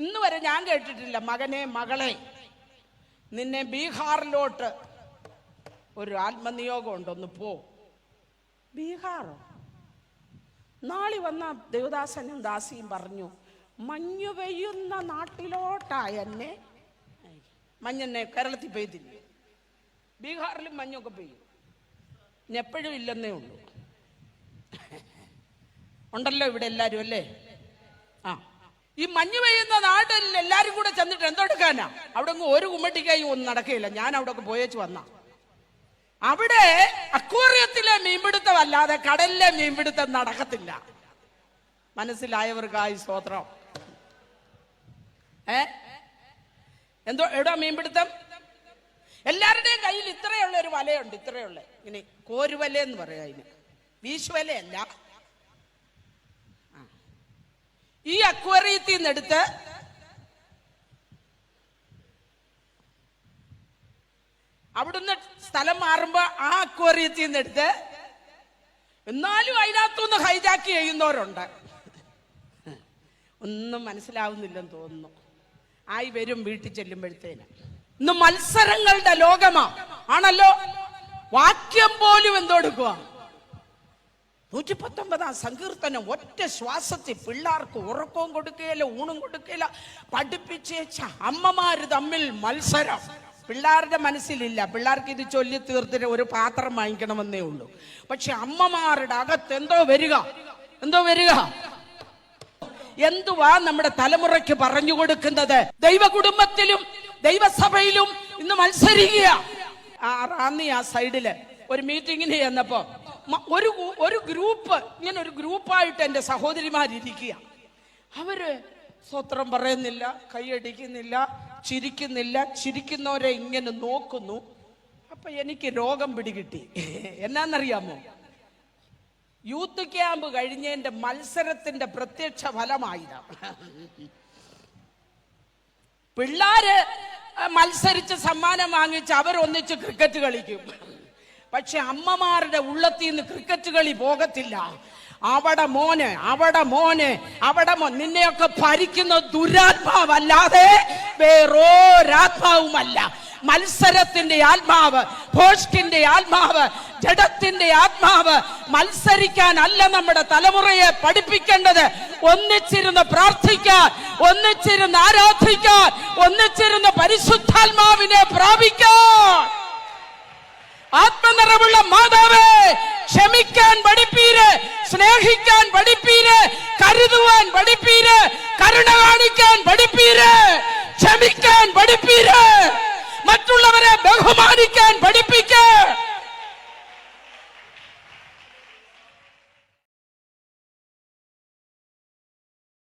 ഇന്ന് വരെ ഞാൻ കേട്ടിട്ടില്ല, മകനെ മകളെ നിന്നെ ബീഹാറിലോട്ട് ഒരു ആത്മനിയോഗം ഉണ്ടൊന്ന് പോ. ബീഹാറോ? നാളെ വന്ന ദേവദാസനും ദാസിയും പറഞ്ഞു, മഞ്ഞു പെയ്യുന്ന നാട്ടിലോട്ടാ എന്നെ. മഞ്ഞെന്നെ കേരളത്തിൽ പെയ്തില്ല, ബീഹാറിലും മഞ്ഞൊക്കെ പെയ്യും. ഇനി എപ്പോഴും ഇല്ലെന്നേ ഉള്ളൂ. ഉണ്ടല്ലോ ഇവിടെ എല്ലാരും അല്ലേ? ഈ മഞ്ഞ് പെയ്യുന്ന നാട്ടിൽ എല്ലാരും കൂടെ ചെന്നിട്ട് എന്തെടുക്കാനാ? അവിടെ ഒരു കുമ്മട്ടിക്കായും ഒന്നും നടക്കുകയില്ല. ഞാൻ അവിടെ ഒക്കെ പോയേച്ച് വന്ന അവിടെ അക്വേറിയത്തിലെ മീൻപിടുത്തമല്ലാതെ കടലിലെ മീൻപിടുത്തം നടക്കത്തില്ല. മനസ്സിലായവർക്കായി സ്തോത്രം. എന്തോ എവിടാ മീൻപിടുത്തം? എല്ലാവരുടെയും കയ്യിൽ ഇത്രയുള്ള ഒരു വലയുണ്ട്, ഇത്രയുള്ള ഇങ്ങനെ കോരുവല എന്ന് പറയാ. അതിന് വീശുവലയല്ല. ഈ അക്വേറിയത്തിൽ നിന്ന് എടുത്ത് അവിടുന്ന് സ്ഥലം മാറുമ്പോ ആ അക്വേറിയത്തിൽ നിന്ന് എടുത്ത്, എന്നാലും അതിനകത്തുനിന്ന് ഹൈജാക്ക് ചെയ്യുന്നവരുണ്ട്. ഒന്നും മനസ്സിലാവുന്നില്ലെന്ന് തോന്നുന്നു. ആയി വരും വീട്ടിൽ ചെല്ലുമ്പോഴത്തേന്. ഇന്ന് മത്സരങ്ങളുടെ ലോകമാ ആണല്ലോ. വാക്യം പോലും എന്തോടുക്കുക? 119 സങ്കീർത്തനം ഒറ്റ ശ്വാസത്തിൽ പിള്ളേർക്ക് ഉറക്കവും കൊടുക്കുകയില്ല, ഊണും കൊടുക്കുകയില്ല. പഠിപ്പിച്ചേച്ച അമ്മമാര് തമ്മിൽ മത്സരം. പിള്ളേരുടെ മനസ്സിലില്ല. പിള്ളേർക്ക് ഇത് ചൊല്ലി തീർത്തിട്ട് ഒരു പാത്രം വാങ്ങിക്കണമെന്നേ ഉള്ളൂ. പക്ഷെ അമ്മമാരുടെ അകത്ത് എന്തോ വരിക. എന്തുവാ നമ്മുടെ തലമുറയ്ക്ക് പറഞ്ഞു കൊടുക്കുന്നത്? ദൈവ കുടുംബത്തിലും ദൈവസഭയിലും ഇന്ന് മത്സരിക്കുക. റാന്നി ആ സൈഡില് ഒരു മീറ്റിങ്ങിന് ചെന്നപ്പോ ഒരു ഗ്രൂപ്പ്, ഇങ്ങനെ ഒരു ഗ്രൂപ്പായിട്ട് എൻ്റെ സഹോദരിമാരിയ്ക്കുക. അവര് സ്വത്രം പറയുന്നില്ല, കൈയടിക്കുന്നില്ല, ചിരിക്കുന്നില്ല. ചിരിക്കുന്നവരെ ഇങ്ങനെ നോക്കുന്നു. അപ്പൊ എനിക്ക് രോഗം പിടികിട്ടി. എന്നാന്നറിയാമോ? യൂത്ത് ക്യാമ്പ് കഴിഞ്ഞതിന്റെ മത്സരത്തിന്റെ പ്രത്യക്ഷ ഫലമായിതാണ്. പിള്ളാര് മത്സരിച്ച് സമ്മാനം വാങ്ങിച്ച് അവരൊന്നിച്ച് ക്രിക്കറ്റ് കളിക്കും. പക്ഷെ അമ്മമാരുടെ ഉള്ളത്തിൽ നിന്ന് ക്രിക്കറ്റ് കളി പോകത്തില്ല. അവിടെ മോന് നിന്നെയൊക്കെ ഭരിക്കുന്ന ദുരാത്മാവല്ലാതെ വേറൊരാത്മാവുമല്ല. മത്സരത്തിന്റെ ആത്മാവ്, ഭോഷ്കിന്റെ ആത്മാവ്, ജഡത്തിന്റെ ആത്മാവ്. മത്സരിക്കാനല്ല നമ്മുടെ തലമുറയെ പഠിപ്പിക്കേണ്ടത്. ഒന്നിച്ചിരുന്ന് പ്രാർത്ഥിക്കാൻ, ഒന്നിച്ചിരുന്ന് ആരാധിക്കാൻ, ഒന്നിച്ചിരുന്ന് പരിശുദ്ധാത്മാവിനെ പ്രാപിക്കാൻ. ആത്മനിറവുള്ള മാതാവേ, ക്ഷമിക്കാൻ പഠിപ്പീര്, സ്നേഹിക്കാൻ പഠിപ്പീര്, കരുതുവാൻ പഠിപ്പീര്, കരുണ കാണിക്കാൻ പഠിപ്പീര്, ക്ഷമിക്കാൻ പഠിപ്പീര്, മറ്റുള്ളവരെ ബഹുമാനിക്കാൻ പഠിപ്പിക്കാൻ.